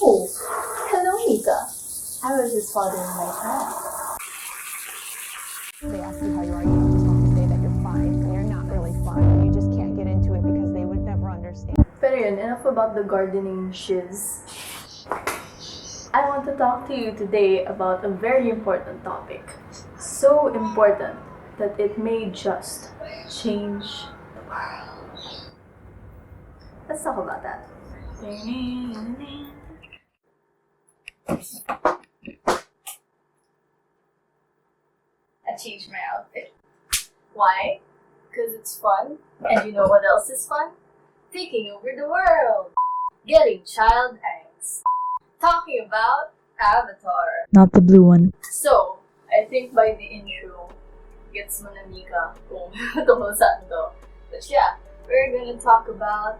Oh, hello, Nika. I was just following my child. They ask you how you are, you just have to say that you're fine, and you're not really fine. You just can't get into it because they would never understand. Pero yun, enough about the gardening shiz. I want to talk to you today about a very important topic. So important that it may just change the world. Let's talk about that. I changed my outfit. Why? Because it's fun. And you know what else is fun? Taking over the world. Getting child angst. Talking about Avatar. Not the blue one. So, I think by the intro, gets mo na Nika kung tungkol saan to. But yeah, we're gonna talk about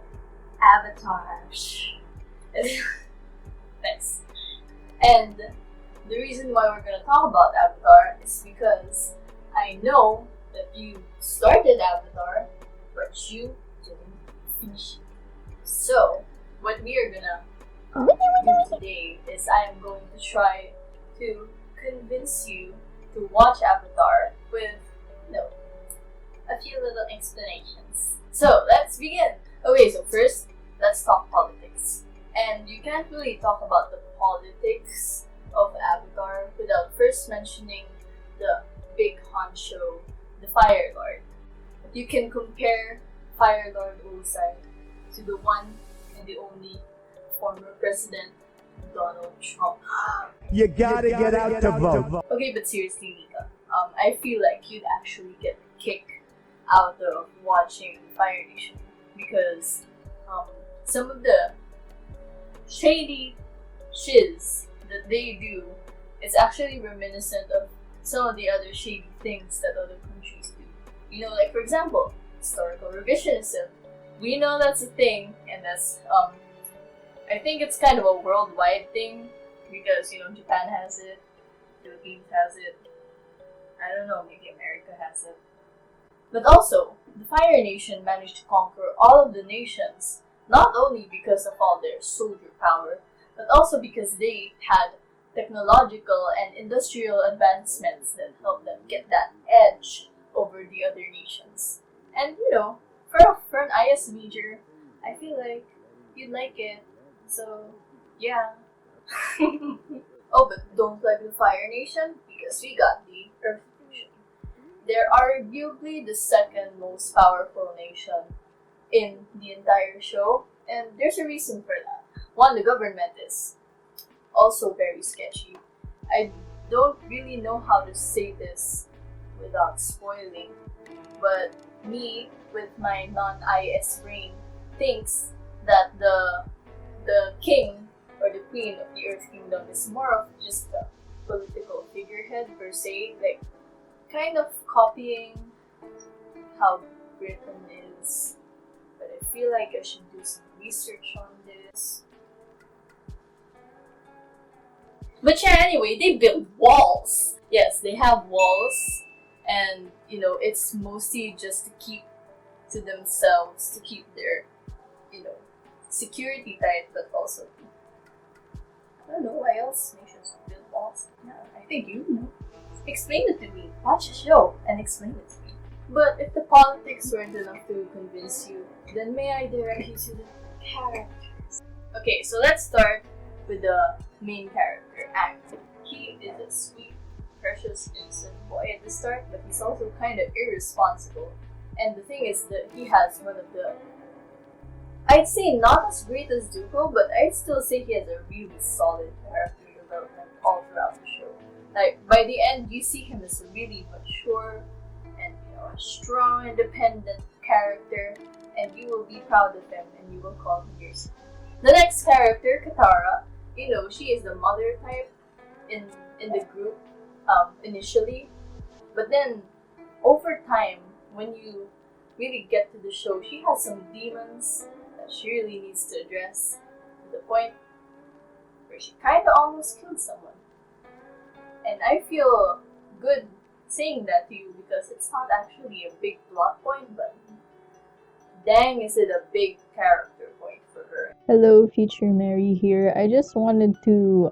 Avatar. Nice. And the reason why we're gonna talk about Avatar is because I know that you started Avatar, but you didn't finish it. So, what we are gonna do today is I am going to try to convince you to watch Avatar with, a few little explanations. So, let's begin! Okay, so first, let's talk politics. And you can't really talk about the politics of Avatar without first mentioning the big honcho, the Fire Lord. You can compare Fire Lord Ozai to the one and the only former president, Donald Trump. You gotta get out to vote. Okay, but seriously, Nika, I feel like you'd actually get a kick out of watching Fire Nation because some of the shady shiz that they do is actually reminiscent of some of the other shady things that other countries do. You know, like for example, historical revisionism. We know that's a thing, and that's I think it's kind of a worldwide thing because Japan has it, Philippines has it. I don't know, maybe America has it. But also, the Fire Nation managed to conquer all of the nations, not only because of all their soldier power, but also because they had technological and industrial advancements that helped them get that edge over the other nations. And for an IS major, I feel like you'd like it. So, yeah. Oh, but don't like the Fire Nation because we got the Earth Nation. They're arguably the second most powerful nation in the entire show, and there's a reason for that. One, the government is also very sketchy. I don't really know how to say this without spoiling, but me, with my non-IS brain, thinks that the king or the queen of the Earth Kingdom is more of just a political figurehead per se, like kind of copying how Britain is. But I feel like I should do some research on this. But yeah, anyway, they build walls. Yes, they have walls, and it's mostly just to keep to themselves, to keep their, security tight, but also, I don't know why else nations build walls. Yeah, I think you know. Explain it to me. Watch a show and explain it to me. But if the politics weren't enough to convince you, then may I direct you to the characters? Okay, so let's start with the main character, Aang. He is a sweet, precious, innocent boy at the start, but he's also kind of irresponsible. And the thing is that he has one of the, I'd say not as great as Zuko, but I'd still say he has a really solid character development all throughout the show. Like, by the end, you see him as a really mature and, a strong, independent character, and you will be proud of him and you will call him yours. The next character, Katara, she is the mother type in the group initially, but then over time, when you really get to the show, she has some demons that she really needs to address, to the point where she kind of almost killed someone. And I feel good saying that to you because it's not actually a big plot point, but dang is it a big character point for her. clever. Hello, Future Mary here. I just wanted to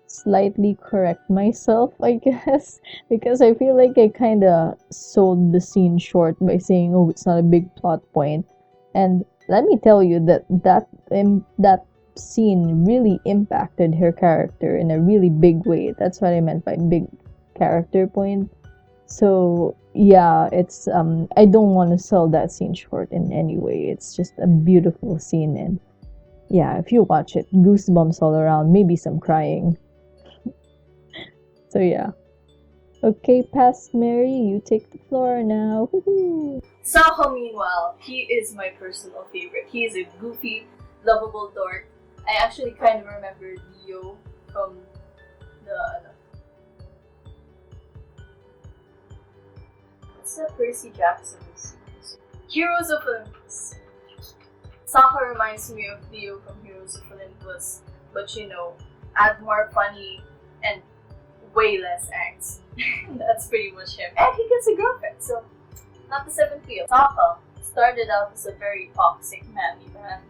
slightly correct myself, I guess, because I feel like I kind of sold the scene short by saying, "Oh, it's not a big plot point." And let me tell you that that scene really impacted her character in a really big way. That's what I meant by big character point. So yeah, it's I don't want to sell that scene short in any way. It's just a beautiful scene, and yeah, if you watch it, goosebumps all around, maybe some crying. So yeah. Okay, past Mary, you take the floor now. Woohoo! Saho, meanwhile, he is my personal favorite. He is a goofy, lovable dork. I actually kind of remember Leo from the what's that Percy Jackson's Heroes of Olympus. Saho reminds me of Leo from Heroes of Olympus, but add more funny and way less angst. That's pretty much him. And he gets a girlfriend, so not the seventh wheel. Saho started out as a very toxic manly man.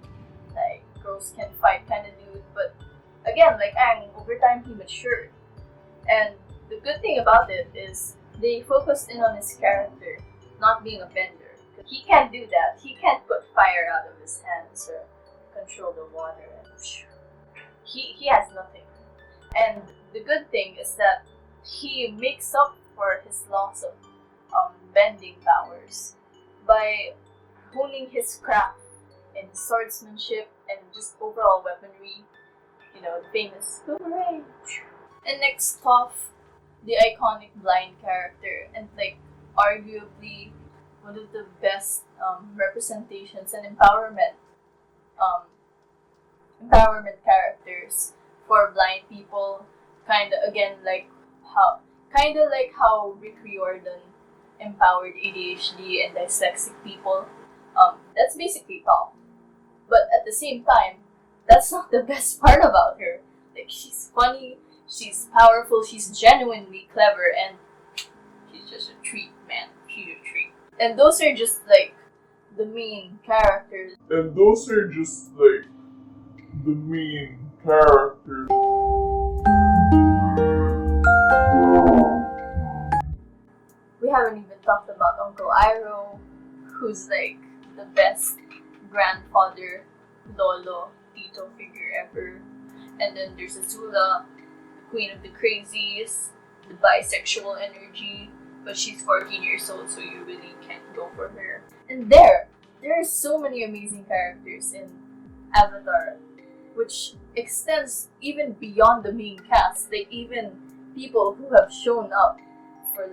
Like, girls can fight kind of dude, but again, like Aang, over time he matured. And the good thing about it is they focused in on his character, not being a bender. He can't do that. He can't put fire out of his hands or control the water. He has nothing. And the good thing is that he makes up for his loss of bending powers by honing his craft in swordsmanship and just overall weaponry. The famous boomerang. And next off, the iconic blind character and arguably one of the best representations and empowerment characters for blind people. Kind of like how Rick Riordan empowered ADHD and dyslexic people. That's basically Top. But at the same time, that's not the best part about her. Like, she's funny, she's powerful, she's genuinely clever, and she's just a treat, man. She's a treat. And those are just the main characters. We haven't even talked about Uncle Iroh, who's the best grandfather, lolo, tito figure ever. And then there's Azula, the queen of the crazies, the bisexual energy, but she's 14 years old, so you really can't go for her. And there are so many amazing characters in Avatar, which extends even beyond the main cast. Like, even people who have shown up for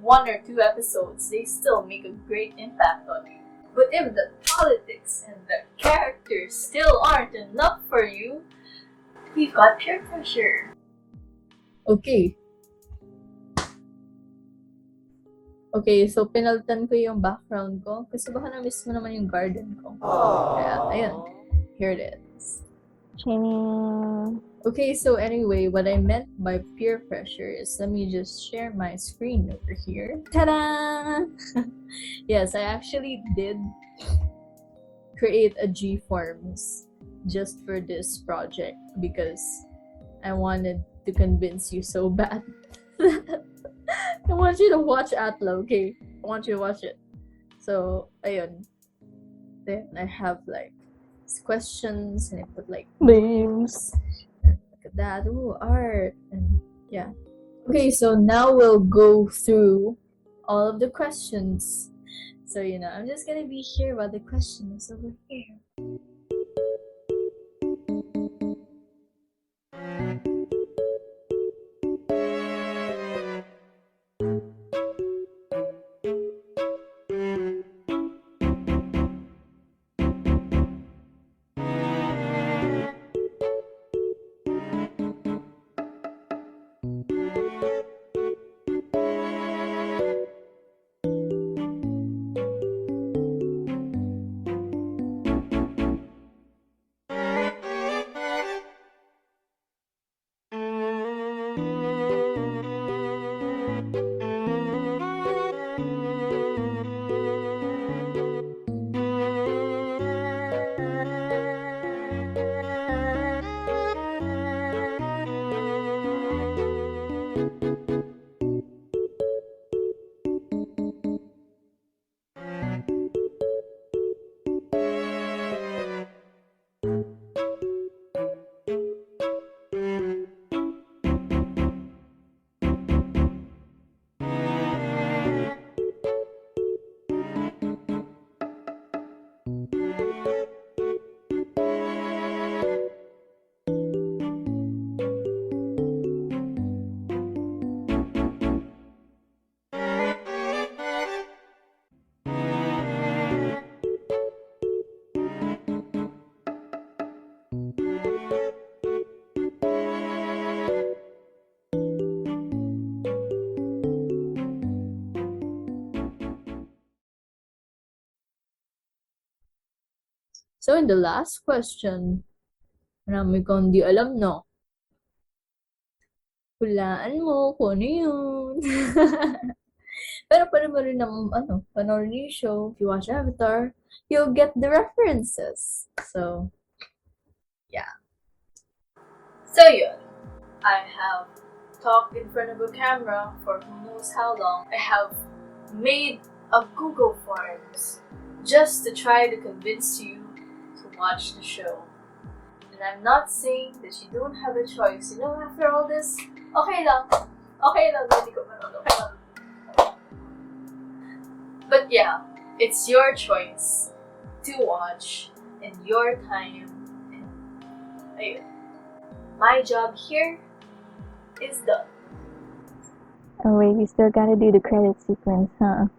one or two episodes, they still make a great impact on you. But if the politics and the characters still aren't enough for you, we've got peer pressure. Okay. Okay, so pinalitan ko yung background ko kasi baka na-miss mo naman yung garden ko. Kaya, ayan. Here it is. Okay, so anyway, what I meant by peer pressure is, let me just share my screen over here. Ta-da! Yes, I actually did create a G-Forms just for this project because I wanted to convince you so bad. I want you to watch Atla, okay? I want you to watch it. So, ayun. Then I have questions and I put names. Look at that. Ooh, art. And yeah. Okay, so now we'll go through all of the questions. So, I'm just gonna be here while the question is over here. So in the last question, marami kang di alam, no? Hulaan mo kung ano yun. Pero pwede mo rin naman, panoorin yung show. If you watch Avatar, you'll get the references. So, yeah. So yun, I have talked in front of a camera for who knows how long. I have made a Google Forms just to try to convince you to watch the show. And I'm not saying that you don't have a choice. You know, after all this, okay lang, hindi ko manood, okay lang. But yeah, it's your choice to watch in your time. And ayun, my job here is done. Oh wait, we still gotta do the credit sequence, huh?